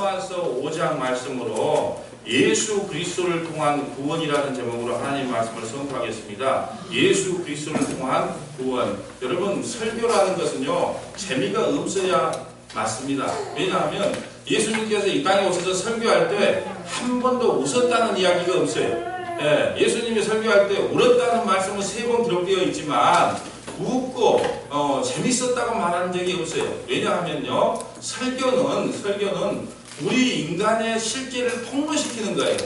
로마서 5장 말씀으로 예수 그리스도를 통한 구원이라는 제목으로 하나님 말씀을 선포하겠습니다. 예수 그리스도를 통한 구원. 여러분, 설교라는 것은요, 재미가 없어야 맞습니다. 왜냐하면 예수님께서 이 땅에 오셔서 설교할 때 한 번도 웃었다는 이야기가 없어요. 예수님이 설교할 때 울었다는 말씀은 3번 기록되어 있지만 웃고 재밌었다고 말하는 적이 없어요. 왜냐하면요, 설교는 우리 인간의 실제를 폭로시키는 거예요.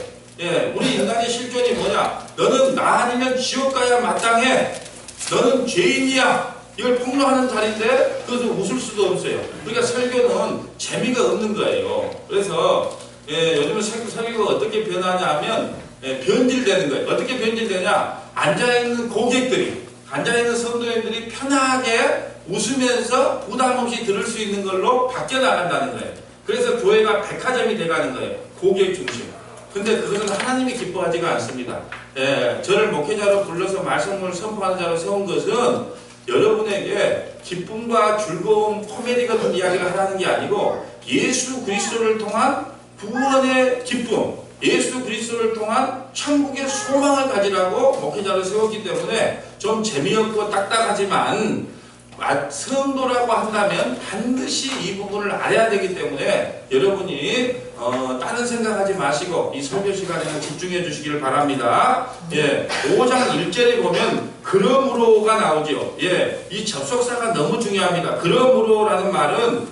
우리 인간의 실존이 뭐냐? 너는 나 아니면 지옥 가야 마땅해. 너는 죄인이야. 이걸 폭로하는 자리인데 그것을 웃을 수도 없어요. 그러니까 설교는 재미가 없는 거예요. 그래서 요즘은 설교가 어떻게 변하냐 하면 변질되는 거예요. 어떻게 변질되냐? 앉아있는 고객들이, 앉아있는 성도님들이 편하게 웃으면서 부담 없이 들을 수 있는 걸로 바뀌어 나간다는 거예요. 그래서 교회가 백화점이 돼가는 거예요. 고객 중심. 근데 그것은 하나님이 기뻐하지가 않습니다. 저를 목회자로 불러서 말씀을 선포하는 자로 세운 것은 여러분에게 기쁨과 즐거움, 코미디 같은 이야기를 하라는 게 아니고 예수 그리스도를 통한 구원의 기쁨, 예수 그리스도를 통한 천국의 소망을 가지라고 목회자를 세웠기 때문에 좀 재미없고 딱딱하지만 성도라고 한다면 반드시 이 부분을 알아야 되기 때문에 여러분이 다른 생각하지 마시고 이 설교 시간에는 집중해 주시기를 바랍니다. 5장 1절에 보면 그러므로가 나오죠. 이 접속사가 너무 중요합니다. 그러므로라는 말은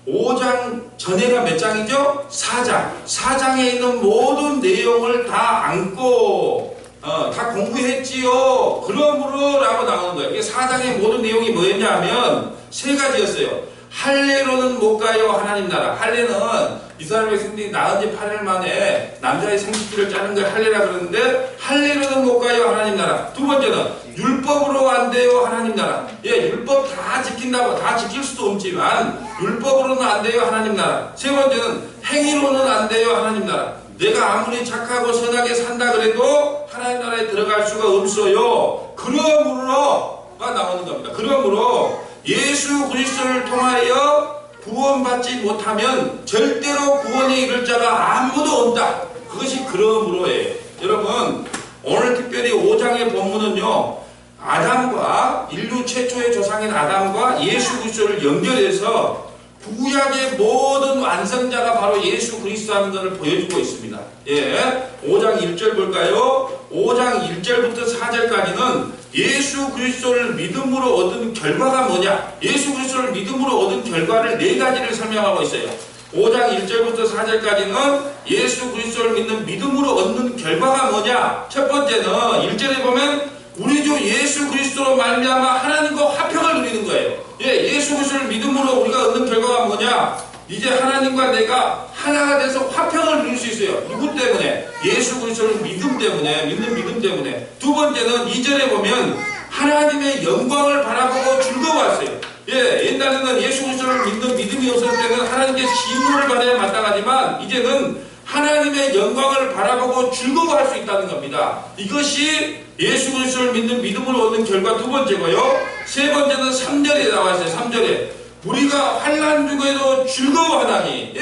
5장 전에가 몇 장이죠? 4장. 4장에 있는 모든 내용을 다 안고 다 공부했지요. 그러므로 라고 나오는 거예요. 4장의 모든 내용이 뭐였냐면 3가지였어요. 할례로는 못 가요. 하나님 나라. 할례는 이스라엘 백성들이 낳은 지 8일 만에 남자의 생식기를 짜는 걸 할례라 그러는데 할례로는 못 가요. 하나님 나라. 두 번째는 율법으로 안 돼요. 하나님 나라. 율법 다 지킨다고 다 지킬 수도 없지만 율법으로는 안 돼요. 하나님 나라. 세 번째는 행위로는 안 돼요. 하나님 나라. 내가 아무리 착하고 선하게 산다 그래도 하나님 나라에 들어갈 수가 없어요. 그러므로가 나오는 겁니다. 그러므로 예수 그리스도를 통하여 구원받지 못하면 절대로 구원에 이를 자가 아무도 없다. 그것이 그러므로예요. 여러분, 오늘 특별히 5장의 본문은요, 아담과 인류 최초의 조상인 아담과 예수 그리스도를 연결해서 구약의 모든 완성자가 바로 예수 그리스도라는 것을 보여주고 있습니다. 5장 1절 볼까요? 5장 1절부터 4절까지는 예수 그리스도를 믿음으로 얻은 결과가 뭐냐? 예수 그리스도를 믿음으로 얻은 결과를 4가지를 설명하고 있어요. 5장 1절부터 4절까지는 예수 그리스도를 믿는 믿음으로 얻는 결과가 뭐냐? 첫 번째는 1절에 보면 우리 주 예수 그리스도로 말미암아 하나님과 화평을 누리는 거예요. 예수 그리스도를 믿음으로 우리가 얻는 결과가 뭐냐? 이제 하나님과 내가 하나가 돼서 화평을 누릴 수 있어요. 누구 때문에? 예수 그리스도를 믿는 믿음 때문에. 두 번째는 2절에 보면 하나님의 영광을 바라보고 즐거워했어요. 옛날에는 예수 그리스도를 믿는 믿음이 없을 때는 하나님께 진노를 받아야 마땅하지만 이제는 하나님의 영광을 바라보고 즐거워할 수 있다는 겁니다. 이것이 예수 그리스도를 믿는 믿음으로 얻는 결과 두 번째고요. 세 번째는 3절에 나와 있어요. 3절에 우리가 환난 중에도 즐거워하다니.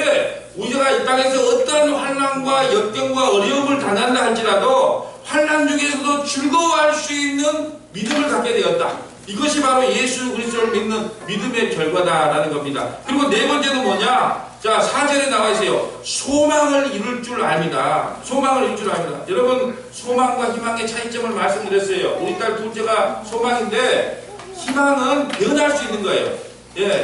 우리가 이 땅에서 어떠한 환난과 역경과 어려움을 당한다 할지라도 환난 중에서도 즐거워할 수 있는 믿음을 갖게 되었다. 이것이 바로 예수 그리스도를 믿는 믿음의 결과다라는 겁니다. 그리고 네 번째는 뭐냐? 자, 4절에 나와 있어요. 소망을 이룰 줄 압니다. 소망을 이룰 줄 압니다. 여러분, 소망과 희망의 차이점을 말씀드렸어요. 우리 딸 둘째가 소망인데 희망은 변할 수 있는 거예요.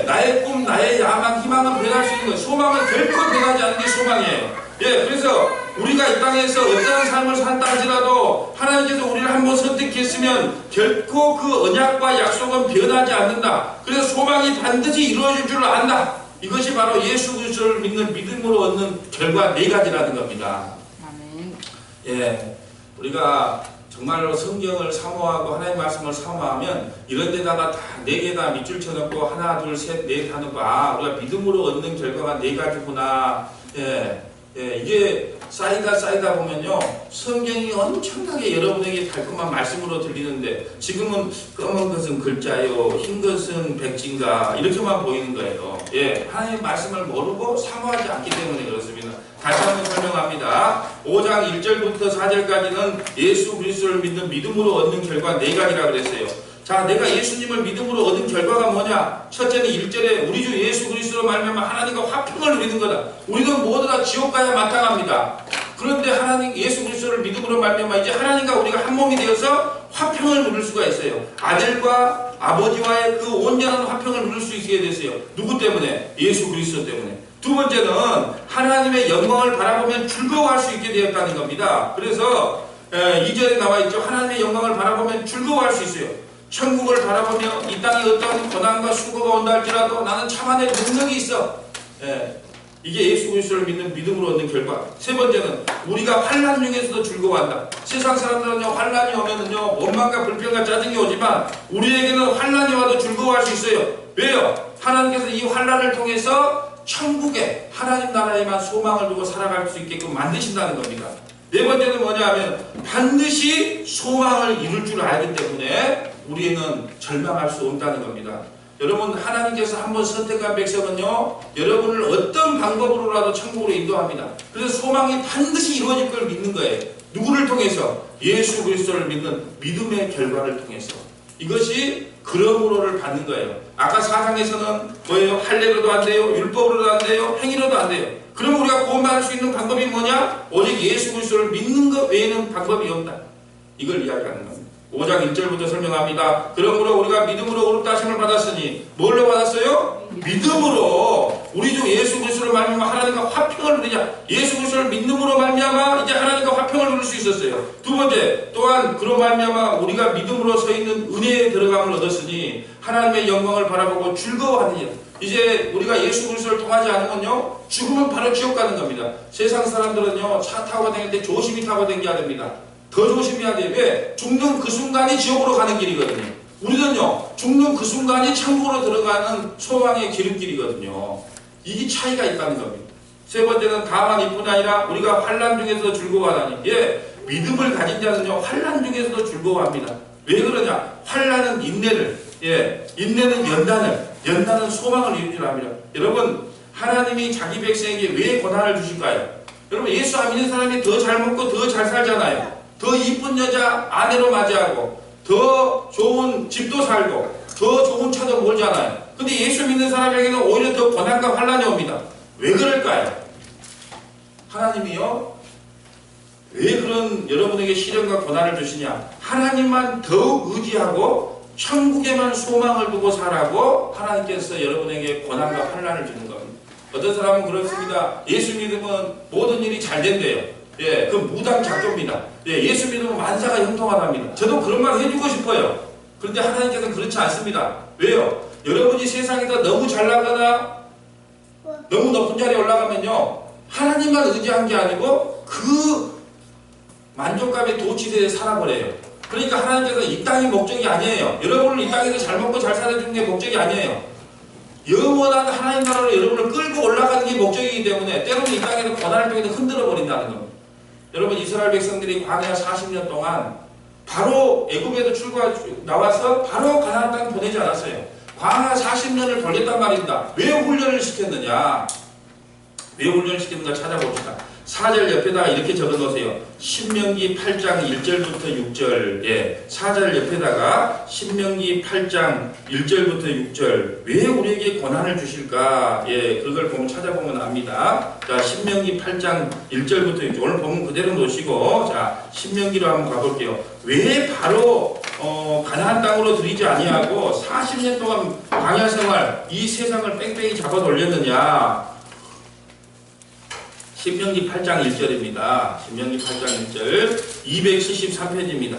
나의 꿈, 나의 야망, 희망은 변할 수 있는 거예요. 소망은 결코 변하지 않는 게 소망이에요. 그래서 우리가 이 땅에서 어떠한 삶을 산다 할지라도 하나님께서 우리를 한번 선택했으면 결코 그 언약과 약속은 변하지 않는다. 그래서 소망이 반드시 이루어질 줄 안다. 이것이 바로 예수 그리스도를 믿는 믿음으로 얻는 결과 4가지라는 겁니다. 아멘. 우리가 정말로 성경을 사모하고 하나님의 말씀을 사모하면 이런 데다가 다 4개 다 밑줄 쳐놓고 하나, 둘, 셋, 넷 하는 거, 우리가 믿음으로 얻는 결과가 4가지구나. 예, 이게 쌓이다 보면요, 성경이 엄청나게 여러분에게 달콤한 말씀으로 들리는데, 지금은 검은 것은 글자요, 흰 것은 백진가, 이렇게만 보이는 거예요. 예, 하나님의 말씀을 모르고 사모하지 않기 때문에 그렇습니다. 다시 한번 설명합니다. 5장 1절부터 4절까지는 예수 그리스도를 믿는 믿음으로 얻는 결과 4가지라 그랬어요. 자, 내가 예수님을 믿음으로 얻은 결과가 뭐냐? 첫째는 1절에 우리 주 예수 그리스도로 말미암아 하나님과 화평을 누리는 거다. 우리는 모두 다 지옥 가야 마땅합니다. 그런데 하나님 예수 그리스도를 믿음으로 말미암아 이제 하나님과 우리가 한 몸이 되어서 화평을 누릴 수가 있어요. 아들과 아버지와의 그 온전한 화평을 누릴 수 있게 됐어요. 누구 때문에? 예수 그리스도 때문에. 두 번째는 하나님의 영광을 바라보면 즐거워할 수 있게 되었다는 겁니다. 그래서 2절에 나와 있죠. 하나님의 영광을 바라보면 즐거워할 수 있어요. 천국을 바라보며 이 땅에 어떠한 고난과 수고가 온다 할지라도 나는 참아낼 능력이 있어. 이게 예수 그리스도를 믿는 믿음으로 얻는 결과. 세 번째는 우리가 환난 중에서도 즐거워한다. 세상 사람들은요, 환난이 오면은요, 원망과 불평과 짜증이 오지만 우리에게는 환난이 와도 즐거워할 수 있어요. 왜요? 하나님께서 이 환난을 통해서 천국에 하나님 나라에만 소망을 두고 살아갈 수 있게끔 만드신다는 겁니다. 네 번째는 뭐냐 하면 반드시 소망을 이룰 줄 알기 때문에 우리는 절망할 수 없다는 겁니다. 여러분, 하나님께서 한번 선택한 백성은요, 여러분을 어떤 방법으로라도 천국으로 인도합니다. 그래서 소망이 반드시 이루어질 걸 믿는 거예요. 누구를 통해서? 예수 그리스도를 믿는 믿음의 결과를 통해서. 이것이 그러므로를 받는 거예요. 아까 4장에서는 뭐예요? 할례로도 안 돼요, 율법으로도 안 돼요, 행위로도 안 돼요. 그럼 우리가 구원받을 수 있는 방법이 뭐냐? 오직 예수 그리스도를 믿는 것 외에는 방법이 없다. 이걸 이야기하는 겁니다. 5장 1절부터 설명합니다. 그러므로 우리가 믿음으로 의롭다심을 받았으니 뭘로 받았어요? 믿음으로 우리 주 예수 그리스도를 말미암아 하나님과 화평을 누리자. 예수 그리스도를 믿음으로 말미암아 이제 하나님과 화평을 누릴 수 있었어요. 두 번째, 또한 그로 말미암아 우리가 믿음으로 서 있는 은혜에 들어감을 얻었으니 하나님의 영광을 바라보고 즐거워하느니라. 이제 우리가 예수 그리스도를 통하지 않으면요, 죽으면 바로 지옥 가는 겁니다. 세상 사람들은요, 차 타고 다닐 때 조심히 타고 다녀야 됩니다. 더 조심해야 돼요. 왜? 죽는 그 순간이 지옥으로 가는 길이거든요. 우리는요, 죽는 그 순간이 천국으로 들어가는 소망의 기름길이거든요. 이 차이가 있다는 겁니다. 세 번째는 다만 이뿐 아니라 우리가 환난 중에서도 즐거워하다니. 예, 믿음을 가진 자는요, 환난 중에서도 즐거워합니다. 왜 그러냐? 환난은 인내를, 인내는 연단은 소망을 이루줄 압니다. 여러분, 하나님이 자기 백성에게 왜 고난을 주실까요? 여러분, 예수 안 믿는 사람이 더 잘 먹고 더 잘 살잖아요. 더 이쁜 여자 아내로 맞이하고 더 좋은 집도 살고 더 좋은 차도 몰잖아요. 근데 예수 믿는 사람에게는 오히려 더 고난과 환난이 옵니다. 왜 그럴까요? 하나님이요, 왜 그런 여러분에게 시련과 고난을 주시냐? 하나님만 더욱 의지하고 천국에만 소망을 두고 살라고 하나님께서 여러분에게 고난과 환난을 주는 겁니다. 어떤 사람은 그렇습니다. 예수 믿으면 모든 일이 잘 된대요. 그 무당 작조입니다. 예수 믿으면 만사가 형통하답니다. 저도 그런 말 해주고 싶어요. 그런데 하나님께서는 그렇지 않습니다. 왜요? 여러분이 세상에서 너무 잘나가나 너무 높은 자리에 올라가면요, 하나님만 의지한 게 아니고 그 만족감에 도취되어 살아버려요. 그러니까 하나님께서 이 땅이 목적이 아니에요. 여러분을 이 땅에서 잘 먹고 잘 살아주는 게 목적이 아니에요. 영원한 하나님 나라로 여러분을 끌고 올라가는 게 목적이기 때문에 때로는 이 땅에서 고난을 통해서 흔들어 버린다는 겁니다. 여러분, 이스라엘 백성들이 광야 40년 동안 바로 애굽에도 나와서 바로 가나안 땅 보내지 않았어요. 광야 40년을 돌렸단 말입니다. 왜 훈련을 시켰느냐? 왜 훈련을 시켰는가 찾아봅시다. 4절 옆에다가 이렇게 적어 놓으세요. 신명기 8장 1절부터 6절. 4절 옆에다가 신명기 8장 1절부터 6절. 왜 우리에게 고난을 주실까? 그걸 보면 찾아보면 압니다. 자, 신명기 8장 1절부터 6절. 오늘 보면 그대로 놓으시고, 자, 신명기로 한번 가볼게요. 왜 바로 가나안 땅으로 들이지 아니하고 40년 동안 광야 생활, 이 세상을 뺑뺑이 잡아 돌렸느냐? 신명기 8장 1절입니다. 신명기 8장 1절 273페이지입니다.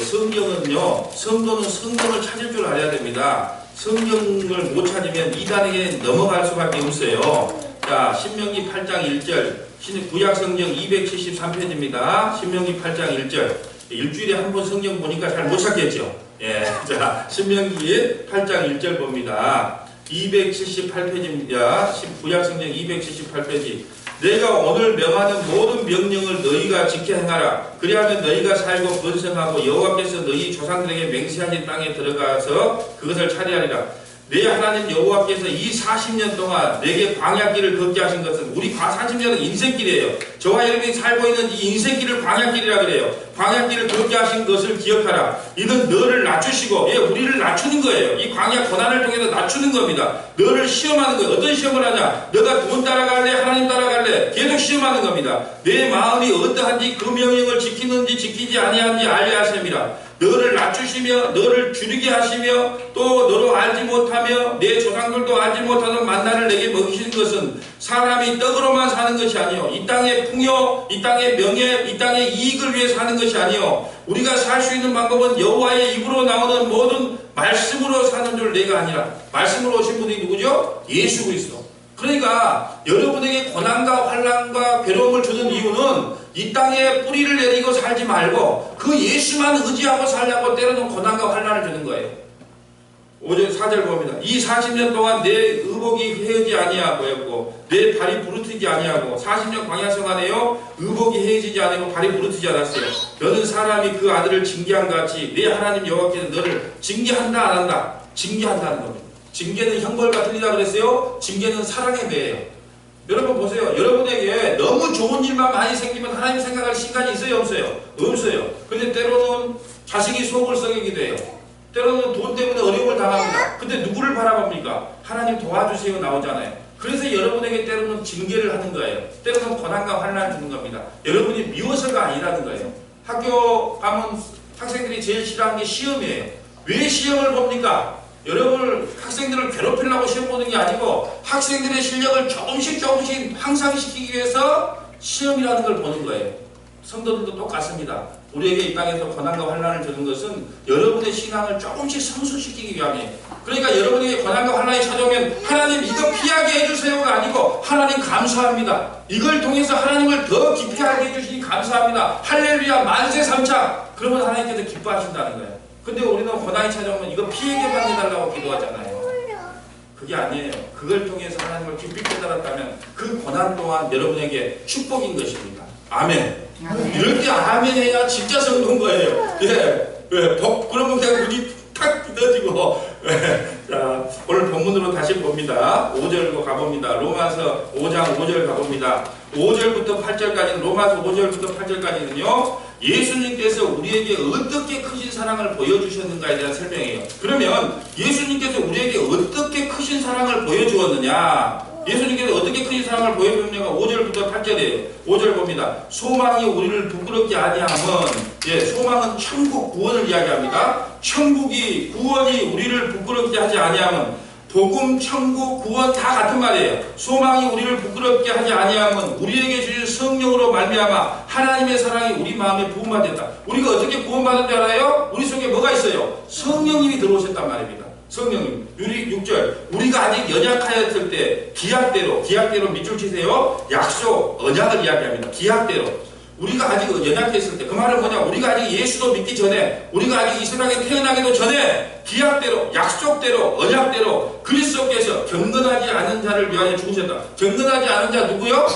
성경은요, 성도는 성경을 찾을 줄 알아야 됩니다. 성경을 못 찾으면 이단에게 넘어갈 수밖에 없어요. 자, 신명기 8장 1절 구약성경 273페이지입니다. 신명기 8장 1절. 일주일에 한 번 성경 보니까 잘 못 찾겠죠. 자, 신명기 8장 1절 봅니다. 278페이지입니다. 구약성경 278페이지. 내가 오늘 명하는 모든 명령을 너희가 지켜 행하라. 그리하면 너희가 살고 번성하고 여호와께서 너희 조상들에게 맹세하신 땅에 들어가서 그것을 차지하리라. 내 하나님 여호와께서 이 40년 동안 내게 광야길을 걷게 하신 것은, 우리 40년은 인생길이에요. 저와 여러분이 살고 있는 이 인생길을 광야길이라 그래요. 광야길을 걷게 하신 것을 기억하라. 이는 너를 낮추시고, 우리를 낮추는 거예요. 이 광야 고난을 통해서 낮추는 겁니다. 너를 시험하는 거예요. 어떤 시험을 하냐? 너가 돈 따라갈래? 하나님 따라갈래? 계속 시험하는 겁니다. 내 마음이 어떠한지 그 명령을 지키는지 지키지 아니하는지 알려 하심이라. 너를 낮추시며 너를 줄이게 하시며 또 너로 알지 못하며 내 조상들도 알지 못하던 만나를 내게 먹이시는 것은 사람이 떡으로만 사는 것이 아니요 이 땅의 풍요, 이 땅의 명예, 이 땅의 이익을 위해 사는 것이 아니요 우리가 살 수 있는 방법은 여호와의 입으로 나오는 모든 말씀으로 사는 줄 내가 아니라. 말씀으로 오신 분이 누구죠? 예수 그리스도. 그러니까 여러분에게 고난과 환난과 괴로움을 주는 이유는 이 땅에 뿌리를 내리고 살지 말고 그 예수만 의지하고 살려고 때로는 고난과 환난을 주는 거예요. 5절 4절 봅니다. 이 40년 동안 내 의복이 헤어지 아니하고 내 발이 부르트지 아니하고 40년 광야 생활에요 의복이 헤어지지 않고 발이 부르트지 않았어요. 너는 사람이 그 아들을 징계한 같이 내 하나님 여호와께서 너를 징계한다 안 한다? 징계한다는 겁니다. 징계는 형벌과 틀리다 그랬어요. 징계는 사랑의 배예요. 여러분 보세요. 여러분에게 너무 좋은 일만 많이 생기면 하나님 생각할 시간이 있어요? 없어요? 없어요. 근데 때로는 자식이 속을 썩이기도 해요. 때로는 돈 때문에 어려움을 당합니다. 근데 누구를 바라봅니까? 하나님 도와주세요 나오잖아요. 그래서 여러분에게 때로는 징계를 하는 거예요. 때로는 고난과 환난을 주는 겁니다. 여러분이 미워서가 아니라는 거예요. 학교 가면 학생들이 제일 싫어하는 게 시험이에요. 왜 시험을 봅니까? 여러분 학생들을 괴롭히려고 시험 보는 게 아니고 학생들의 실력을 조금씩 향상시키기 위해서 시험이라는 걸 보는 거예요. 성도들도 똑같습니다. 우리에게 이 땅에서 고난과 환난을 주는 것은 여러분의 신앙을 조금씩 성숙시키기 위함이에요. 그러니까 여러분에게 고난과 환난이 찾아오면 하나님 이거 피하게 해주세요가 아니고 하나님 감사합니다. 이걸 통해서 하나님을 더 깊이 알게 해주시니 감사합니다. 할렐루야 만세 삼창. 그러면 하나님께서 기뻐하신다는 거예요. 근데 우리는 고난이 찾아오면 이거 피해게만 해달라고 기도하잖아요. 그게 아니에요. 그걸 통해서 하나님을 깊이 깨달았다면 그 고난 또한 여러분에게 축복인 것입니다. 아멘. 이럴 때 아멘 해야 진짜 성도인 거예요. 그러면 그냥 눈이 탁 떠지고. 자, 오늘 본문으로 다시 봅니다. 5절로 가봅니다. 로마서 5장 5절 가봅니다. 5절부터 8절까지는, 로마서 5절부터 8절까지는요, 예수님께서 우리에게 어떻게 크신 사랑을 보여주셨는가에 대한 설명이에요. 그러면 예수님께서 우리에게 어떻게 크신 사랑을 보여주었느냐? 예수님께서 어떻게 크신 사랑을 보여주었느냐가 5절부터 8절이에요. 5절 봅니다. 소망이 우리를 부끄럽게 아니하면, 소망은 천국 구원을 이야기합니다. 천국이, 구원이 우리를 부끄럽게 하지 아니하면, 복음, 천국, 구원 다 같은 말이에요. 소망이 우리를 부끄럽게 하지 아니하면 우리에게 주신 성령으로 말미암아 하나님의 사랑이 우리 마음에 부음받았다. 우리가 어떻게 구원받은 줄 알아요? 우리 속에 뭐가 있어요? 성령님이 들어오셨단 말입니다. 성령님. 6절. 우리가 아직 연약하였을 때 기약대로 밑줄 치세요. 약속, 언약을 이야기합니다. 기약대로. 우리가 아직 연약했을 때, 그 말은 뭐냐? 우리가 아직 예수도 믿기 전에, 우리가 아직 이 세상에 태어나기도 전에 기약대로, 약속대로, 언약대로 그리스도께서 경건하지 않은 자를 위하여 죽으셨다. 경건하지 않은 자 누구요?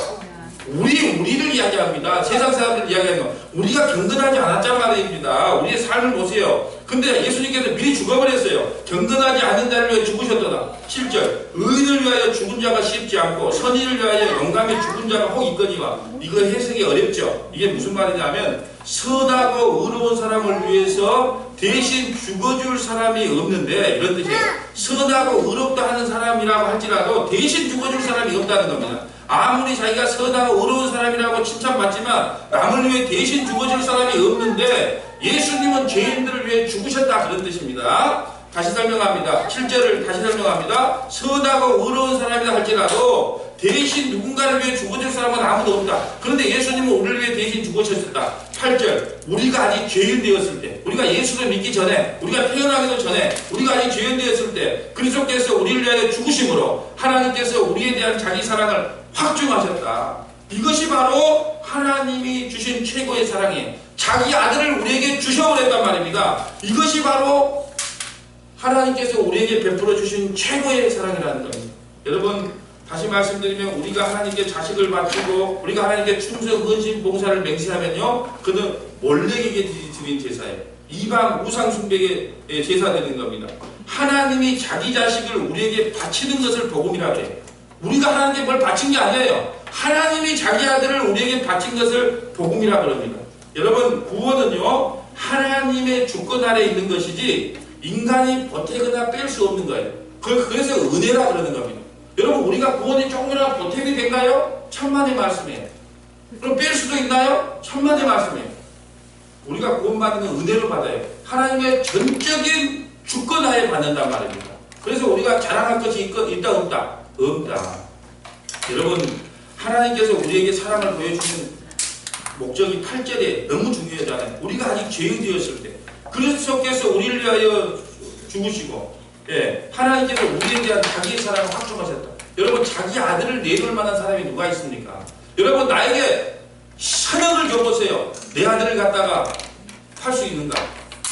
우리를 이야기합니다. 세상 사람들 이야기하는 거. 우리가 경건하지 않았단 말입니다. 우리의 삶을 보세요. 근데 예수님께서 미리 죽어버렸어요. 경건하지 않은 자를 위해 죽으셨도다. 7절. 의인을 위하여 죽은 자가 쉽지 않고 선인을 위하여 영감히 죽은 자가 혹 있거니와. 이거 해석이 어렵죠. 이게 무슨 말이냐면 선하고 의로운 사람을 위해서 대신 죽어줄 사람이 없는데, 이런 뜻이에요. 선하고 의롭다 하는 사람이라고 할지라도 대신 죽어줄 사람이 없다는 겁니다. 아무리 자기가 선하고 의로운 사람이라고 칭찬받지만 남을 위해 대신 죽어줄 사람이 없는데 예수님은 죄인들을 위해 죽으셨다, 그런 뜻입니다. 다시 설명합니다. 7절을 다시 설명합니다. 선하고 의로운 사람이라 할지라도 대신 누군가를 위해 죽어줄 사람은 아무도 없다. 그런데 예수님은 우리를 위해 대신 죽으셨다. 8절. 우리가 아직 죄인 되었을 때, 우리가 예수를 믿기 전에, 우리가 태어나기도 전에, 우리가 아직 죄인 되었을 때 그리스도께서 우리를 위하여 죽으심으로 하나님께서 우리에 대한 자기 사랑을 확증하셨다. 이것이 바로 하나님이 주신 최고의 사랑이에요. 자기 아들을 우리에게 주셔버렸단 말입니다. 이것이 바로 하나님께서 우리에게 베풀어 주신 최고의 사랑이라는 겁니다. 여러분, 다시 말씀드리면 우리가 하나님께 자식을 바치고 우리가 하나님께 충성, 헌신, 봉사를 맹세하면요, 그는 몰렉에게 드린 제사예요. 이방 우상 숭배의 제사 되는 겁니다. 하나님이 자기 자식을 우리에게 바치는 것을 복음이라고 해요. 우리가 하나님께 뭘 바친 게 아니에요. 하나님이 자기 아들을 우리에게 바친 것을 복음이라고 그럽니다. 여러분, 구원은요, 하나님의 주권 아래에 있는 것이지 인간이 보태거나 뺄 수 없는 거예요. 그래서 은혜라 그러는 겁니다. 여러분, 우리가 구원이 조금이라도 보탬이 된가요? 천만의 말씀이에요. 그럼 뺄 수도 있나요? 천만의 말씀이에요. 우리가 구원받는 건 은혜로 받아요. 하나님의 전적인 주권하에 받는단 말입니다. 그래서 우리가 자랑할 것이 있다 없다? 없다. 여러분, 하나님께서 우리에게 사랑을 보여주는 목적이 8절에 너무 중요하잖아요. 우리가 아직 죄인 되었을 때 그리스도께서 우리를 위하여 죽으시고, 하나님께서 우리에 대한 자기의 사랑을 확증하셨다. 여러분, 자기 아들을 내놓을 만한 사람이 누가 있습니까? 여러분, 나에게 사명을 줘보세요. 내 아들을 갖다가 팔 수 있는가?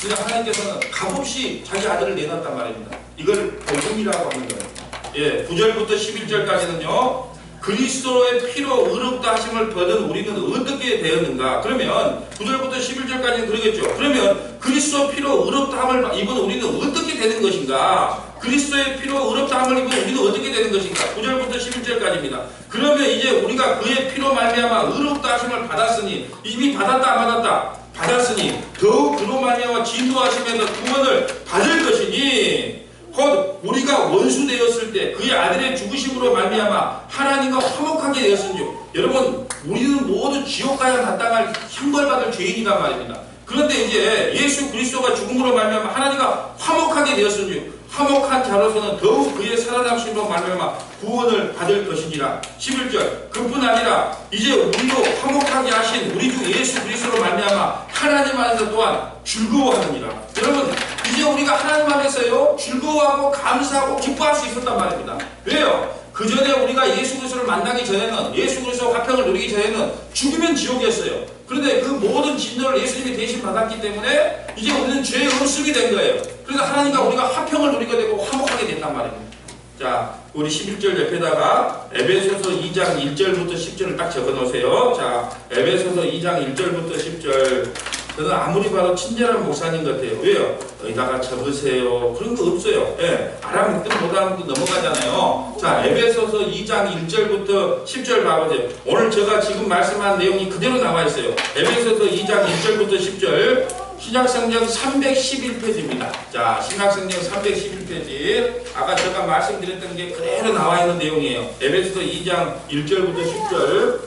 그냥 하나님께서는 값없이 자기 아들을 내놨단 말입니다. 이걸 복음이라고 하는 거예요. 9절부터 11절까지는요, 그리스도의 피로 의롭다 하심을 받은 우리는 어떻게 되었는가? 그러면 9절부터 11절까지는 그러겠죠. 그러면 그리스도 피로 의롭다함을 입은 우리는 어떻게 되는 것인가? 그리스도의 피로 의롭다함을 입은 우리는 어떻게 되는 것인가? 9절부터 11절까지입니다. 그러면 이제 우리가 그의 피로 말미암아 의롭다 하심을 받았으니, 이미 받았다 안 받았다? 받았으니 더욱 그로 말미암아 진노하심에서 구원을 받을 것이니, 곧 우리가 원수 되었을 때 그의 아들의 죽으심으로 말미암아 하나님과 화목하게 되었은즉, 여러분, 우리는 모두 지옥 가야 마땅할 형벌받을 죄인이란 말입니다. 그런데 이제 예수 그리스도가 죽음으로 말미암아 하나님과 화목하게 되었은즉, 화목한 자로서는 더욱 그의 살아남으심으로 말미암아 구원을 받을 것이니라. 11절, 그뿐 아니라 이제 우리도 화목하게 하신 우리 주 예수 그리스도로 말미암아 하나님 안에서 또한 즐거워하느니라. 여러분, 이제 우리가 하나님 안에서요, 즐거워하고 감사하고 기뻐할 수 있었단 말입니다. 왜요? 그 전에 우리가 예수 그리스도를 만나기 전에는, 예수 그리스도 화평을 누리기 전에는 죽으면 지옥이었어요. 그런데 그 모든 진노를 예수님이 대신 받았기 때문에 이제 우리는 죄의 음습이 된 거예요. 그래서 하나님과 우리가 화평을 누리게 되고 화목하게 됐단 말입니다. 자, 우리 11절 옆에다가 에베소서 2장 1절부터 10절을 딱 적어 놓으세요. 자, 에베소서 2장 1절부터 10절. 저는 아무리 봐도 친절한 목사님 같아요. 왜요? 여기다가 적으세요. 그런 거 없어요. 알아먹든 못알아먹든 넘어가잖아요. 자, 에베소서 2장 1절부터 10절 봐보세요. 오늘 제가 지금 말씀한 내용이 그대로 나와 있어요. 에베소서 2장 1절부터 10절. 신약성경 311페이지입니다. 자, 신약성경 311페이지. 아까 제가 말씀드렸던 게 그대로 나와 있는 내용이에요. 에베소서 2장 1절부터 10절.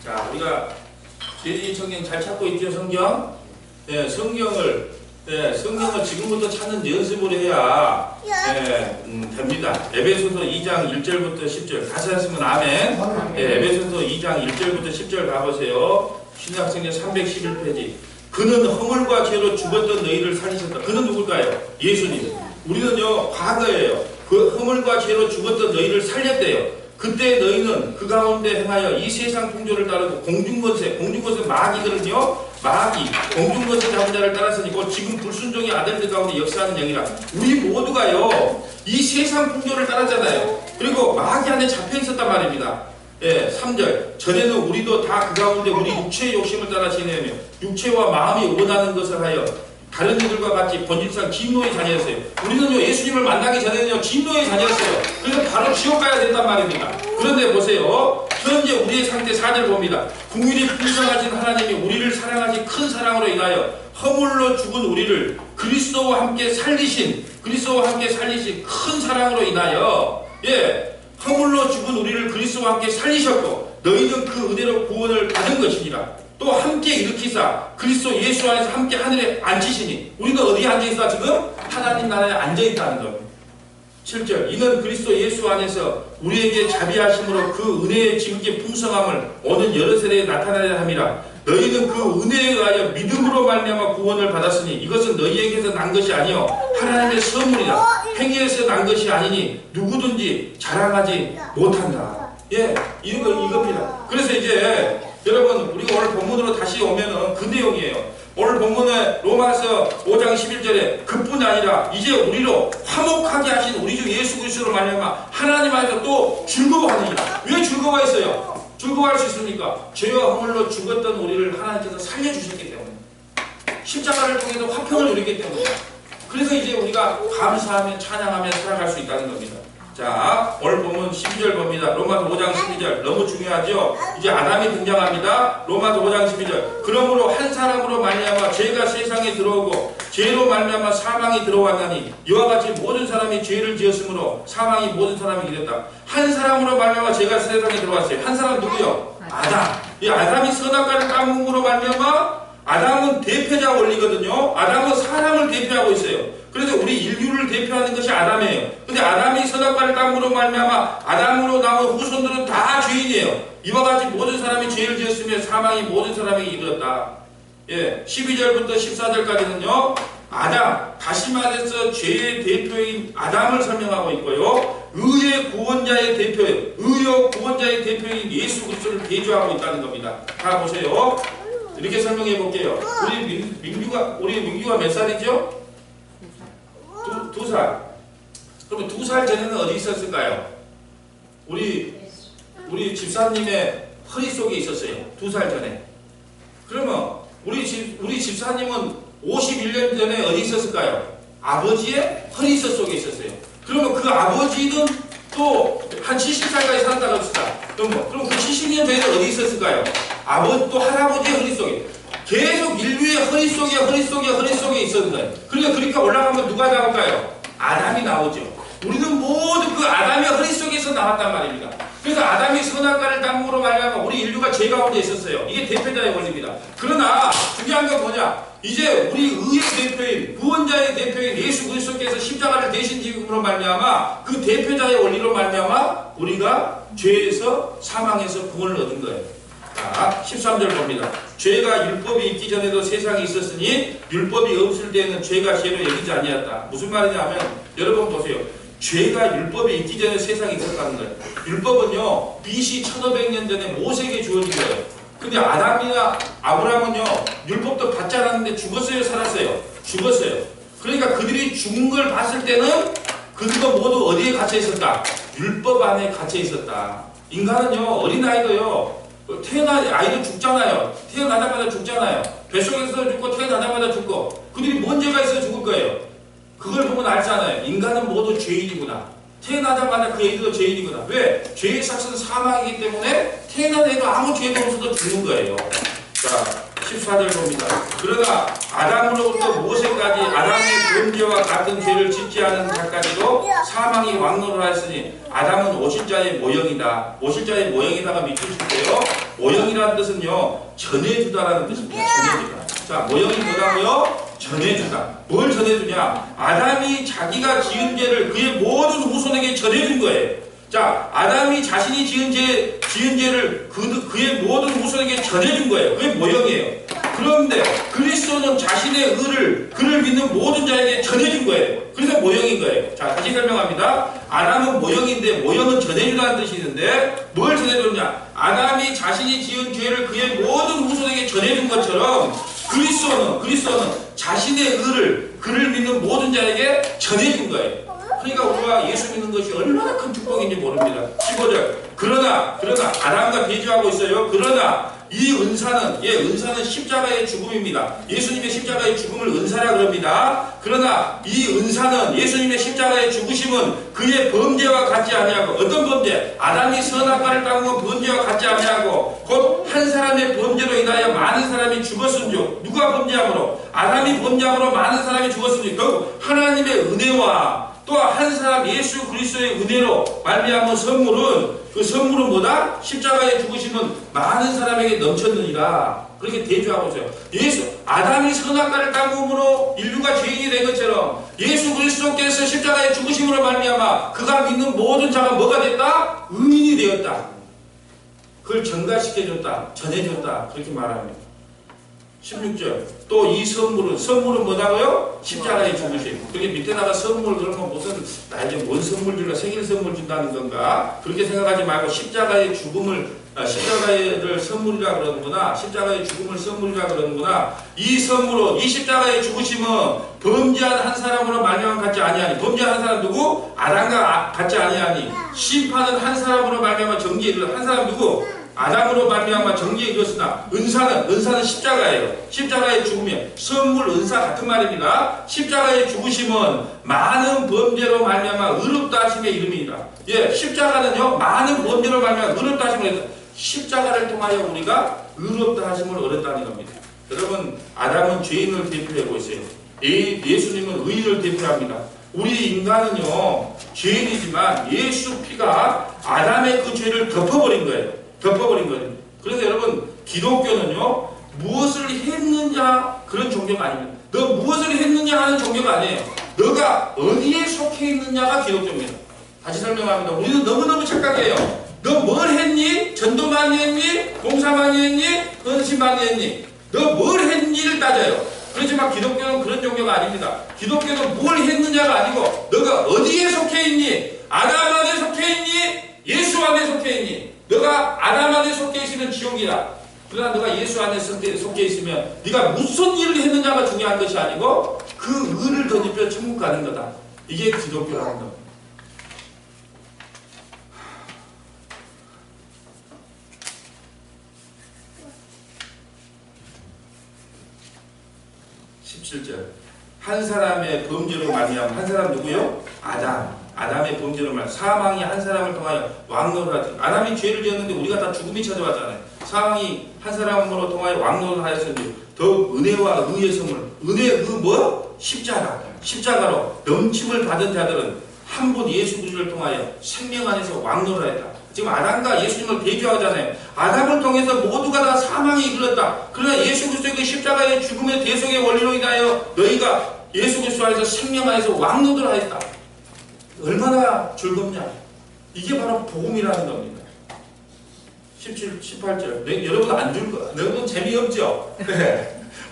자, 우리가 제지 성경 잘 찾고 있죠, 성경? 성경을 지금부터 찾는 연습을 해야 됩니다. 에베소서 2장 1절부터 10절. 다시 하시면 아멘. 에베소서 2장 1절부터 10절 가보세요. 신약성경 311페이지. 그는 허물과 죄로 죽었던 너희를 살리셨다. 그는 누굴까요? 예수님. 우리는요, 과거예요. 그 허물과 죄로 죽었던 너희를 살렸대요. 그때 너희는 그 가운데 행하여 이 세상 풍조를 따르고 공중권세 마귀거든요. 마귀, 공중권세 잡은 자를 따랐으니 곧 지금 불순종의 아들들 가운데 역사하는 영이라. 우리 모두가요, 이 세상 풍조를 따랐잖아요. 그리고 마귀 안에 잡혀 있었단 말입니다. 3절. 전에는 우리도 다 그 가운데 우리 육체의 욕심을 따라 지내며 육체와 마음이 원하는 것을 하여 다른 이들과 같이 본질상 진노의 자녀였어요. 우리는요, 예수님을 만나기 전에는요, 진노의 자녀였어요. 그래서 바로 지옥 가야 된단 말입니다. 그런데 보세요. 현재 우리의 상태 4절 봅니다. 긍휼이 풍성하신 하나님이 우리를 사랑하신 큰 사랑으로 인하여 허물로 죽은 우리를 그리스도와 함께 살리신 큰 사랑으로 인하여, 허물로 죽은 우리를 그리스도와 함께 살리셨고 너희는 그 은혜로 구원을 받은 것이니라. 또 함께 일으키사 그리스도 예수 안에서 함께 하늘에 앉히시니. 우리는 어디에 앉아있어? 지금 하나님 나라에 앉아있다는 겁니다. 7절. 이는 그리스도 예수 안에서 우리에게 자비하심으로 그 은혜의 지극히 풍성함을 오는 여러 세대에 나타나려 함이라. 너희는 그 은혜에 의하여 믿음으로 말미암아 구원을 받았으니 이것은 너희에게서 난 것이 아니요 하나님의 선물이라. 행위에서 난 것이 아니니 누구든지 자랑하지 못한다. 이겁니다. 그래서 이제 여러분, 우리가 오늘 본문으로 다시 오면은 그 내용이에요. 오늘 본문의 로마서 5장 11절에 그뿐 아니라 이제 우리로 화목하게 하신 우리 주 예수 그리스도로 말미암아 하나님 안에서 또 즐거워하느니라. 왜 즐거워했어요? 즐거워할 수 있습니까? 죄와 허물로 죽었던 우리를 하나님께서 살려주셨기 때문에, 십자가를 통해서 화평을 누리기 때문에, 그래서 이제 우리가 감사하며 찬양하며 살아갈 수 있다는 겁니다. 자, 오늘 보면 12절 봅니다. 로마서 5장 12절 너무 중요하죠. 이제 아담이 등장합니다. 로마서 5장 12절 그러므로 한 사람으로 말미암아 죄가 세상에 들어오고 죄로 말미암아 사망이 들어왔나니 이와 같이 모든 사람이 죄를 지었으므로 사망이 모든 사람이 이랬다. 한 사람으로 말미암아 죄가 세상에 들어왔어요. 한 사람 누구요? 아담. 이 아담이 선악과를 따먹음으로 말미암아 아담은 대표자 원리거든요. 아담은 사람을 대표하고 있어요. 그래서 우리 인류를 대표하는 것이 아담이에요. 근데 아담이 선악과를 따먹음으로 말미암아 아담으로 나온 후손들은 다 죄인이에요. 이와 같이 모든 사람이 죄를 지었으며 사망이 모든 사람에게 이르렀다. 예, 12절부터 14절까지는요. 아담, 다시 말해서 죄의 대표인 아담을 설명하고 있고요. 의의 구원자의 대표예요. 의의 구원자의 대표인 예수 그리스도를 대조하고 있다는 겁니다. 다 보세요. 이렇게 설명해 볼게요. 우리 민규가 몇 살이죠? 두 살. 그러면 2살 전에는 어디 있었을까요? 우리 집사님의 허리 속에 있었어요. 2살 전에. 그러면 우리 집사님은 51년 전에 어디 있었을까요? 아버지의 허리 속에 있었어요. 그러면 그 아버지는 또 한 70살까지 살았다고 합시다. 그럼 그 70년 전에 어디 있었을까요? 또 할아버지의 허리 속에. 계속 인류의 허리 속에 있었는 거예요. 그러니까 올라가면 누가 나올까요? 아담이 나오죠. 우리는 모두 그 아담의 허리 속에서 나왔단 말입니다. 그래서 아담이 선악과를 따먹음으로 말미암아 우리 인류가 죄 가운데 있었어요. 이게 대표자의 원리입니다. 그러나 중요한 건 뭐냐? 이제 우리 의의 대표인 구원자의 대표인 예수 그리스도께서 십자가를 대신 지음으로 말미암아 그 대표자의 원리로 말미암아 우리가 죄에서 사망에서 구원을 얻은 거예요. 자, 13절 봅니다. 죄가 율법이 있기 전에도 세상에 있었으니 율법이 없을 때에는 죄가 죄로 여기지 아니었다. 무슨 말이냐면 여러분 보세요. 죄가 율법이 있기 전에 세상에 있었다는 거예요. 율법은요 BC 1500년 전에 모세에게 주어진 거예요. 근데 아담이나 아브라함은요 율법도 받지 않았는데 죽었어요, 살았어요? 죽었어요. 그러니까 그들이 죽은 걸 봤을 때는 그들도 모두 어디에 갇혀 있었다? 율법 안에 갇혀 있었다. 인간은요 어린아이도요 아이도 죽잖아요. 태어나자마자 죽잖아요. 뱃속에서 죽고 태어나자마자 죽고. 그들이 뭔 죄가 있어 죽을 거예요. 그걸 보면 알잖아요. 인간은 모두 죄인이구나. 태어나자마자 그 애들도 죄인이구나. 왜? 죄의 삭은 사망이기 때문에 태어난 애도 아무 죄도 없어도 죽는 거예요. 자, 14절 봅니다. 그러나 아담으로부터 모세까지 아담의 범죄와 같은 죄를 짓지 않은 자까지도 사망이 왕노를 하였으니 아담은 오실자의 모형이다. 오실자의 모형이다가 밑줄칠게요. 모형이라는 뜻은요 전해주다라는 뜻입니다. 전해주다. 자, 모형이 뭐라고요? 전해주다. 뭘 전해주냐? 아담이 자기가 지은 죄를 그의 모든 후손에게 전해준 거예요. 자, 아담이 자신이 지은 죄를 그의 모든 후손에게 전해준 거예요. 그게 모형이에요. 그런데 그리스도는 자신의 그를 믿는 모든 자에게 전해준 거예요. 그래서 모형인 거예요. 자, 다시 설명합니다. 아담은 모형인데 모형은 전해주라는 뜻이 있는데 뭘 전해줬냐? 아담이 자신이 지은 죄를 그의 모든 후손에게 전해준 것처럼 그리스도는 자신의 그를 믿는 모든 자에게 전해준 거예요. 그러니까 우리가 예수 믿는 것이 얼마나 큰 축복인지 모릅니다. 15절. 그러나 아담과 대조하고 있어요. 그러나 이 은사는 십자가의 죽음입니다. 예수님의 십자가의 죽음을 은사라 그럽니다. 그러나 이 은사는 예수님의 십자가의 죽으심은 그의 범죄와 같지 아니하고 어떤 범죄? 아담이 선악과를 따먹은 범죄와 같지 아니하고 곧 한 사람의 범죄로 인하여 많은 사람이 죽었은즉 누가 범죄함으로? 아담이 범죄함으로 많은 사람이 죽었은즉 결국 하나님의 은혜와 또 한 사람 예수 그리스도의 은혜로 말미암은 선물은 뭐다? 십자가의 죽으심은 많은 사람에게 넘쳤느니라. 그렇게 대조하고 있어요. 아담이 선악과를 따먹음으로 인류가 죄인이 된 것처럼 예수 그리스도께서 십자가의 죽으심으로 말미암아 그가 믿는 모든 자가 뭐가 됐다? 의인이 되었다. 그걸 전가시켜줬다. 전해줬다. 그렇게 말합니다. 16절. 또 이 선물은 뭐다고요? 십자가의 죽으심. 그게 밑에다가 선물 그러면 무슨 나에게 뭔 선물 줄까? 생일 선물 준다는 건가? 그렇게 생각하지 말고 십자가의 죽음을 십자가를 선물이라 그러는구나. 십자가의 죽음을 선물이라 그러는구나. 이 선물은 이 십자가의 죽으심은 범죄한 한 사람으로 말미암아 같지 아니하니. 범죄한 한 사람 누구? 아담과 같지 아니하니. 심판은 한 사람으로 말미암아 정죄에 이르러 한 사람 누구? 아담으로 말미암아 정죄에 이르렀으나 은사는 십자가예요. 십자가의 죽음이에요. 선물 은사 같은 말입니다. 십자가의 죽으심은 많은 범죄로 말미암아 의롭다 하심의 이름입니다. 예, 십자가는요 많은 범죄로 말미암아 의롭다 하심을 했다. 십자가를 통하여 우리가 의롭다 하심을 얻었다는 겁니다. 여러분, 아담은 죄인을 대표하고 있어요. 예수님은 의인을 대표합니다. 우리 인간은요 죄인이지만 예수 피가 아담의 그 죄를 덮어버린 거예요. 그래서 여러분, 기독교는요 무엇을 했느냐 그런 종교가 아닙니다. 너 무엇을 했느냐 하는 종교가 아니에요. 너가 어디에 속해 있느냐가 기독교입니다. 다시 설명합니다. 우리는 너무너무 착각해요. 너 뭘 했니? 전도 많이 했니? 봉사 많이 했니? 헌신 많이 했니? 너 뭘 했니를 따져요. 그렇지만 기독교는 그런 종교가 아닙니다. 기독교는 뭘 했느냐가 아니고 너가 어디에 속해 있니? 아담 안에 속해 있니? 예수 안에 속해 있니? 너가 아담 안에 속해 있으면 지옥이다. 그러나 너가 예수 안에 속해 있으면 네가 무슨 일을 했느냐가 중요한 것이 아니고 그 의를 덧입혀 천국 가는 거다. 이게 기독교라는 겁니다. 17절. 한 사람의 범죄로 말미암아 한 사람 누구요? 아담의 범죄로 말미암아 사망이 한 사람을 통하여 왕노를 하지. 아담이 죄를 지었는데 우리가 다 죽음이 찾아왔잖아요. 사망이 한 사람으로 통하여 왕노를 하였으니 더욱 은혜와 의의 선물. 은혜의 그 뭐? 십자가로 넘침을 받은 자들은 한 분 예수 그리스도를 통하여 생명 안에서 왕노를 하였다. 지금 아담과 예수님을 대조하잖아요. 아담을 통해서 모두가 다 사망에 이르렀다. 그러나 예수 그리스도의 그 십자가의 죽음의 대속의 원리로 인하여 너희가 예수 그리스도 안에서 생명 안에서 왕노를 하였다. 얼마나 즐겁냐. 이게 바로 복음이라는 겁니다. 18절. 여러분 안 줄 거. 여러분 재미없죠?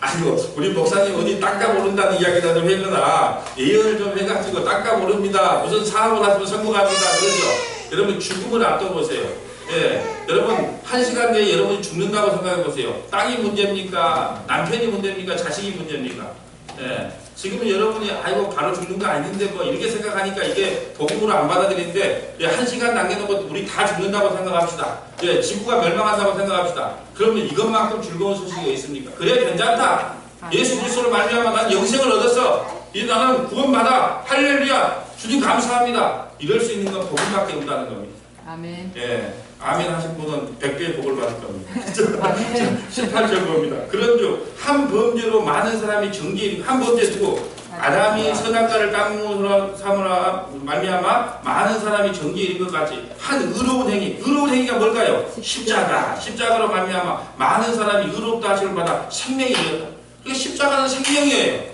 아이고, 우리 목사님 어디 땅값 오른다는 이야기나 좀 했거나 예언을 좀 해가지고 땅값 오릅니다. 무슨 사업을 하시면 성공합니다. 그러죠? 여러분 죽음을 앞둬보세요. 예, 여러분 1시간 내에 여러분이 죽는다고 생각해보세요. 땅이 문제입니까? 남편이 문제입니까? 자식이 문제입니까? 예, 지금은 여러분이 아이고 바로 죽는 거 아닌데 뭐 이렇게 생각하니까 이게 복음으로 안 받아들이는데, 예, 1시간 남겨놓고 우리 다 죽는다고 생각합시다. 예, 지구가 멸망한다고 생각합시다. 그러면 이것만큼 즐거운 소식이 있습니까? 그래 괜찮다. 예수 그리스도로 말미암아 난 영생을 얻었어. 이제 나는 구원받아. 할렐루야. 주님 감사합니다. 이럴 수 있는 건 복음밖에 없다는 겁니다. 아멘. 예, 아멘 하신 분은 100배의 복을 받을 겁니다. 18절 봅니다. 그런즉 한 범죄로 많은 사람이 정죄, 한 범죄 두고 아담이 선악과를 땅으로 삼으라 말미암아 많은 사람이 정죄에 이른 것 같이 한 의로운 행위가 뭘까요? 십자가로 말미암아 많은 사람이 의롭다 하심을 받아 생명이 이르렀다. 그러니까 십자가는 생명이에요.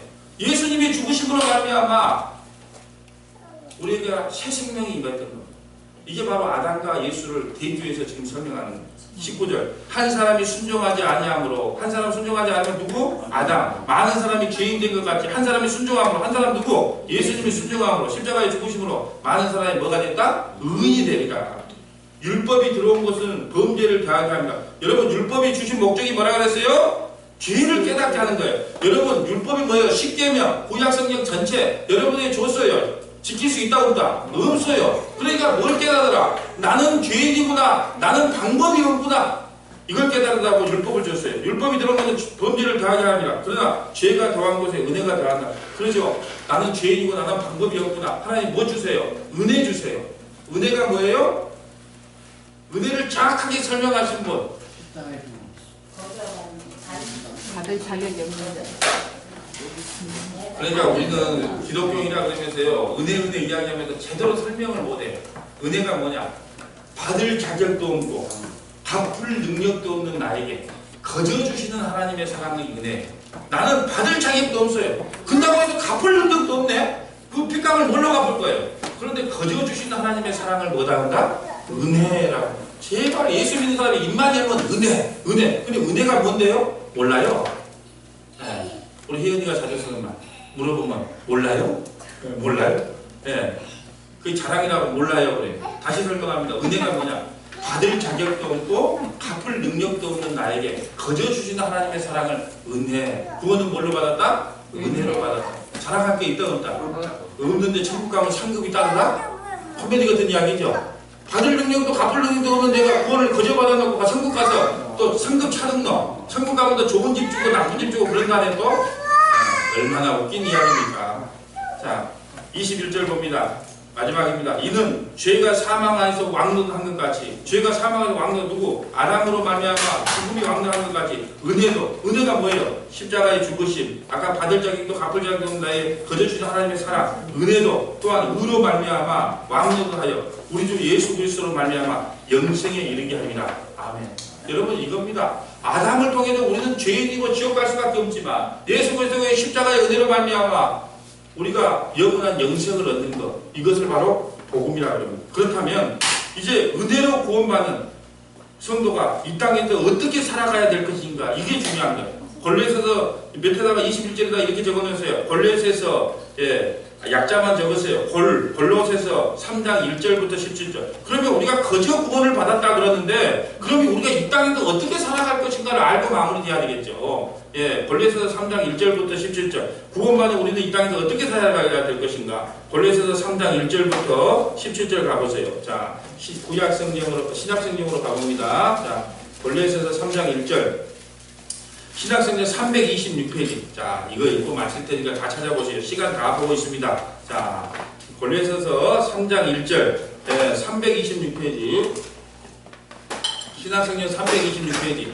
예수님이 죽으심으로 말미암아 우리에게 새 생명이 임했던 겁니다. 이게 바로 아담과 예수를 대조해서 지금 설명하는 겁니다. 19절. 한 사람이 순종하지 아니함으로, 한 사람 순종하지 않으면 누구? 아담. 많은 사람이 죄인 된 것 같이 한 사람이 순종함으로, 한 사람 누구? 예수님이 순종함으로, 십자가에 죽으심으로 많은 사람이 뭐가 됐다? 의인이 되리라. 율법이 들어온 것은 범죄를 더하게 합니다. 여러분 율법이 주신 목적이 뭐라 그랬어요? 죄를 깨닫게 하는 거예요. 여러분 율법이 뭐예요? 십계명, 구약성경 전체 여러분에게 줬어요. 지킬 수 있다고 없다? 없어요. 그러니까 뭘 깨달으라? 나는 죄인이구나. 나는 방법이 없구나. 이걸 깨달으라고 율법을 줬어요. 율법이 들어오면 범죄를 더하게 합니다. 그러나 죄가 더한 곳에 은혜가 더한다. 그러죠? 나는 죄인이고 나는 방법이 없구나. 하나님 뭐 주세요? 은혜 주세요. 은혜가 뭐예요? 은혜를 정확하게 설명하신 분. 받을 자격이 없는 자. 그러니까 우리는 기독교인이라 그러면서요, 은혜 이야기하면서 제대로 설명을 못해요. 은혜가 뭐냐? 받을 자격도 없고 갚을 능력도 없는 나에게 거저 주시는 하나님의 사랑이 은혜. 나는 받을 자격도 없어요. 근다고 해서 갚을 능력도 없네. 그 핏값을 뭘로 갚을 거예요? 그런데 거저 주시는 하나님의 사랑을 뭐다 한다? 은혜라고. 제발 예수 믿는 사람이 입만 열면 은혜. 근데 은혜가 뭔데요? 몰라요. 우리 혜연이가 자주 쓰는 말 물어보면 몰라요? 몰라요? 예. 그게 자랑이라고 몰라요 그래. 다시 설명합니다. 은혜가 뭐냐? 받을 자격도 없고 갚을 능력도 없는 나에게 거저 주시는 하나님의 사랑을 은혜. 구원은 뭘로 받았다? 은혜로 받았다. 자랑할 게 있다 없다? 없는데 천국 가면 상급이 따르다? 코미디 같은 이야기죠. 받을 능력도 갚을 능력도 없는 내가 구원을 거저 받아놓고 천국 가서 또 상급 차등 넣어. 천국 가면 또 좋은 집 주고 나쁜 집 주고 그런 날에 또 얼마나 웃긴 이야기입니까? 자, 21절 봅니다. 마지막입니다. 이는 죄가 사망 안에서 왕노한 것 같이, 죄가 사망 안에서 왕노 누구? 아담으로 말미암아 죽음이 왕노한 것 같이 은혜도, 은혜가 뭐예요? 십자가의 죽으심, 아까 받을 자격도 갚을 자격도 나의 거저 주신 하나님의 사랑, 은혜도 또한 의로 말미암아 왕노도 하여 우리 주 예수 그리스도로 말미암아 영생에 이르게 하리라. 아멘. 여러분 이겁니다. 아담을 통해서 우리는 죄인이고 지옥 갈 수밖에 없지만 예수 그리스도의 십자가의 은혜로 말미암아 우리가 영원한 영생을 얻는 것, 이것을 바로 복음이라고 합니다. 그렇다면 이제 은혜로 구원받는 성도가 이 땅에서 어떻게 살아가야 될 것인가, 이게 중요한 거예요. 골로새서 밑에다가 21절에다 이렇게 적어놓으세요. 골로새서 약자만 적으세요. 골로새서 3장 1절부터 17절. 그러면 우리가 거저 구원을 받았다 그러는데 그러면 우리가 이 땅에서 어떻게 살아갈 것인가를 알고 마무리돼야 되겠죠. 골로새서 3장 1절부터 17절. 구원받은 우리는 이 땅에서 어떻게 살아가야 될 것인가. 골로새서 3장 1절부터 17절 가보세요. 자, 구약 성경으로, 신약 성경으로 가봅니다. 자, 골로새서 3장 1절. 신약성경 326페이지. 자, 이거 읽고 마칠 테니까 다 찾아보세요. 시간 다 보고 있습니다. 자, 골로새서 3장 1절, 326페이지. 신약성경 326페이지.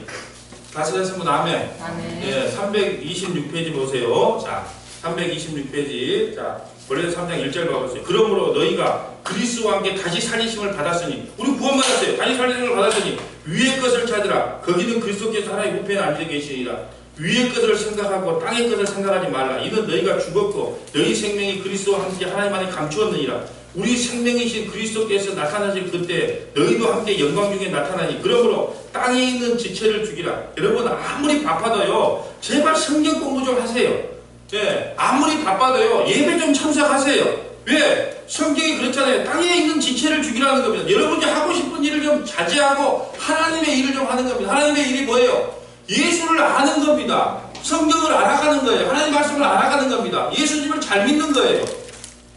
다 찾았으면 아멘. 아멘. 326페이지 보세요. 자, 326페이지. 자, 골로새서 3장 1절 봐보세요. 그러므로 너희가 그리스도와 함께 다시 살리심을 받았으니, 우리 구원받았어요. 다시 살리심을 받았으니 위의 것을 찾으라. 거기는 그리스도께서 하나님 우편에 앉아 계시니라. 위의 것을 생각하고 땅의 것을 생각하지 말라. 이는 너희가 죽었고 너희 생명이 그리스도와 함께 하나님 안에 감추었느니라. 우리 생명이신 그리스도께서 나타나실 그때 너희도 함께 영광 중에 나타나니 그러므로 땅에 있는 지체를 죽이라. 여러분 아무리 바빠도요 제발 성경 공부 좀 하세요. 아무리 바빠도요 예배 좀 참석하세요. 왜? 성경이 그렇잖아요. 땅에 있는 지체를 죽이라는 겁니다. 여러분이 하고 싶은 일을 좀 자제하고 하나님의 일을 좀 하는 겁니다. 하나님의 일이 뭐예요? 예수를 아는 겁니다. 성경을 알아가는 거예요. 하나님 말씀을 알아가는 겁니다. 예수님을 잘 믿는 거예요.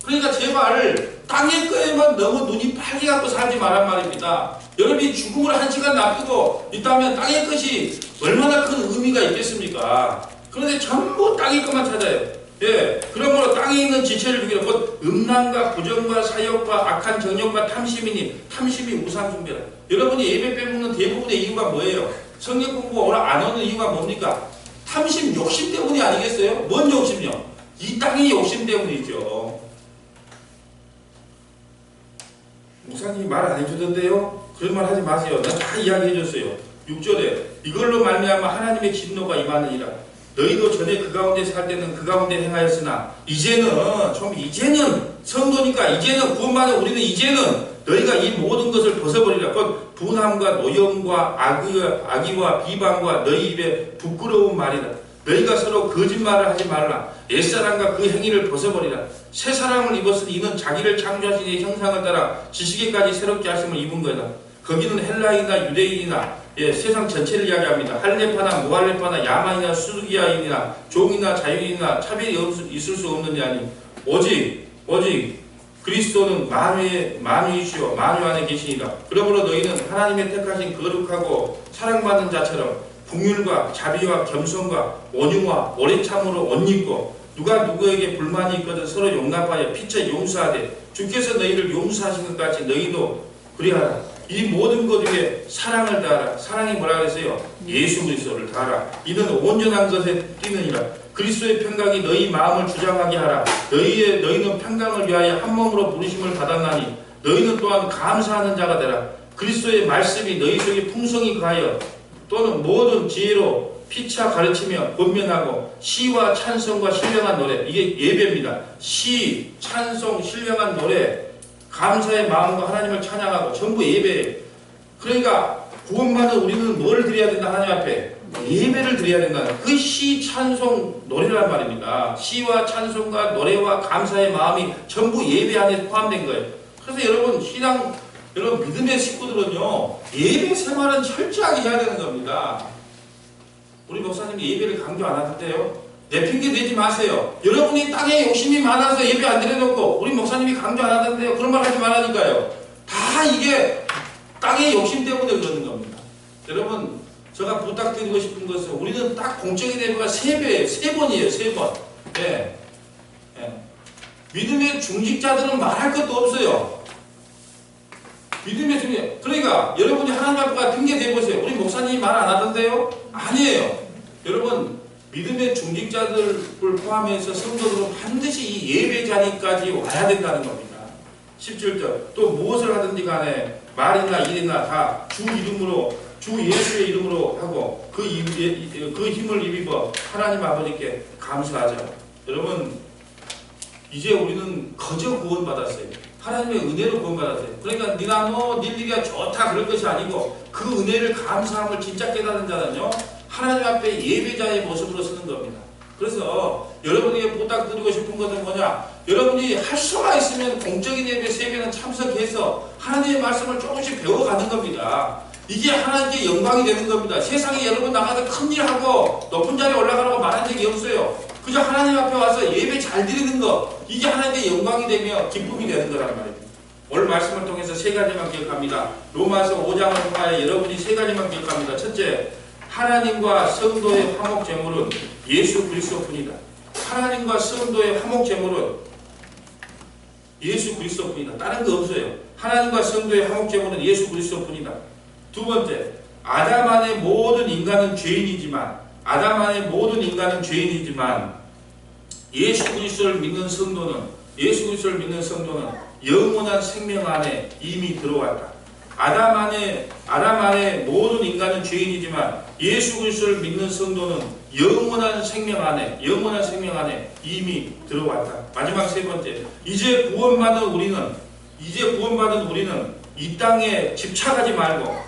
그러니까 제발 땅의 거에만 너무 눈이 빨개 갖고 살지 말란 말입니다. 여러분이 죽음을 1시간 놔두고 있다면 땅의 것이 얼마나 큰 의미가 있겠습니까? 그런데 전부 땅의 것만 찾아요. 그러므로 땅에 있는 지체를 죽이라. 곧 음란과 부정과 사욕과 악한 정욕과 탐심이니 탐심이 우상 숭배라. 여러분이 예배 빼먹는 대부분의 이유가 뭐예요? 성경 공부 오늘 안 하는 이유가 뭡니까? 탐심, 욕심 때문이 아니겠어요? 뭔 욕심이요? 이 땅의 욕심 때문이죠. 목사님이 말 안 해주던데요? 그런 말 하지 마세요. 내가 다 이야기해줬어요. 6절에 이걸로 말미암아 하나님의 진노가 임하느니라. 너희도 전에 그 가운데 살 때는 그 가운데 행하였으나 이제는 성도니까 이제는 구원받은 우리는 이제는 너희가 이 모든 것을 벗어버리라. 곧 분함과 노염과 악의와 비방과 너희 입에 부끄러운 말이라. 너희가 서로 거짓말을 하지 말라. 옛사람과 그 행위를 벗어버리라. 새 사람을 입었으니 이는 자기를 창조하신 이의 형상을 따라 지식에까지 새롭게 하심을 입은 거다. 거기는 헬라인이나 유대인이나 세상 전체를 이야기합니다. 할레파나 무할레파나 야만이나 수두기아인이나 종이나 자유인이나 차별이 있을 수 없는 자니 오직 그리스도는 만유이시오 만유 안에 계시니라. 그러므로 너희는 하나님의 택하신 거룩하고 사랑받는 자처럼 긍휼과 자비와 겸손과 온유와 오래 참으로 옷 입고 누가 누구에게 불만이 있거든 서로 용납하여 피차 용서하되 주께서 너희를 용서하신 것 같이 너희도 그리하라. 이 모든 것 위에 사랑을 다하라. 사랑이 뭐라 그랬어요? 예수 그리스도를 다하라. 이는 온전한 것에 뛰느니라. 그리스도의 평강이 너희 마음을 주장하게 하라. 너희는 평강을 위하여 한 몸으로 부르심을 받았나니 너희는 또한 감사하는 자가 되라. 그리스도의 말씀이 너희 속에 풍성히 가하여 또는 모든 지혜로 피차 가르치며 권면하고 시와 찬송과 신령한 노래, 이게 예배입니다. 시, 찬송, 신령한 노래, 감사의 마음과 하나님을 찬양하고 전부 예배예요. 그러니까 구원받은 우리는 뭘 드려야 된다? 하나님 앞에 예배를 드려야 된다. 그 시, 찬송, 노래란 말입니다. 시와 찬송과 노래와 감사의 마음이 전부 예배 안에 포함된 거예요. 그래서 여러분 신앙, 여러분 믿음의 식구들은요 예배 생활은 철저하게 해야 되는 겁니다. 우리 목사님이 예배를 강조 안 하던데요. 내 핑계 대지 마세요. 여러분이 땅에 욕심이 많아서 예배 안 드려놓고 우리 목사님이 강조 안 하던데요. 그런 말 하지 말라니까요. 다 이게 땅의 욕심 때문에 그러는 겁니다. 여러분 제가 부탁드리고 싶은 것은 우리는 딱 공적인 예배가 3배예요. 3번이에요. 3번. 예. 예. 믿음의 중직자들은 말할 것도 없어요. 믿음의 중직. 그러니까 여러분이 하나님 앞에 핑계 대보세요. 우리 목사님이 말 안 하던데요? 아니에요. 여러분 믿음의 중직자들을 포함해서 성도들은 반드시 이 예배 자리까지 와야 된다는 겁니다. 17절 또 무엇을 하든지 간에 말이나 일이나 다 주 이름으로 주 예수의 이름으로 하고 그 힘을 입어 하나님 아버지께 감사하자. 여러분 이제 우리는 거저 구원받았어요. 하나님의 은혜로 구원받았어요. 그러니까 네가 네 일이가 좋다 그럴 것이 아니고 그 은혜를 감사함을 진짜 깨닫는 자는요 하나님 앞에 예배자의 모습으로 서는 겁니다. 그래서 여러분에게 부탁드리고 싶은 것은 뭐냐? 여러분이 할 수가 있으면 공적인 예배 3배는 참석해서 하나님의 말씀을 조금씩 배워가는 겁니다. 이게 하나님께 영광이 되는 겁니다. 세상에 여러분 나가서 큰일 하고 높은 자리에 올라가라고 말한 적이 없어요. 그저 하나님 앞에 와서 예배 잘 드리는 거, 이게 하나님께 영광이 되며 기쁨이 되는 거란 말입니다. 오늘 말씀을 통해서 3가지만 기억합니다. 로마서 5장을 통하여 여러분이 3가지만 기억합니다. 첫째, 하나님과 성도의 화목제물은 예수 그리스도뿐이다. 하나님과 성도의 화목제물은 예수 그리스도뿐이다. 다른 거 없어요. 하나님과 성도의 화목제물은 예수 그리스도뿐이다. 두 번째, 아담 안의 모든 인간은 죄인이지만 예수 그리스도를 믿는 성도는 영원한 생명 안에 이미 들어왔다. 아담 안에 모든 인간은 죄인이지만 예수 그리스도를 믿는 성도는 영원한 생명 안에 이미 들어왔다. 마지막 3번째, 이제 구원받은 우리는 이 땅에 집착하지 말고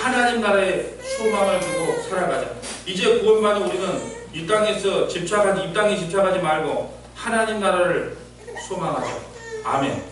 하나님 나라에 소망을 두고 살아가자. 이제 구원받은 우리는 이 땅에 집착하지 말고 하나님 나라를 소망하자. 아멘.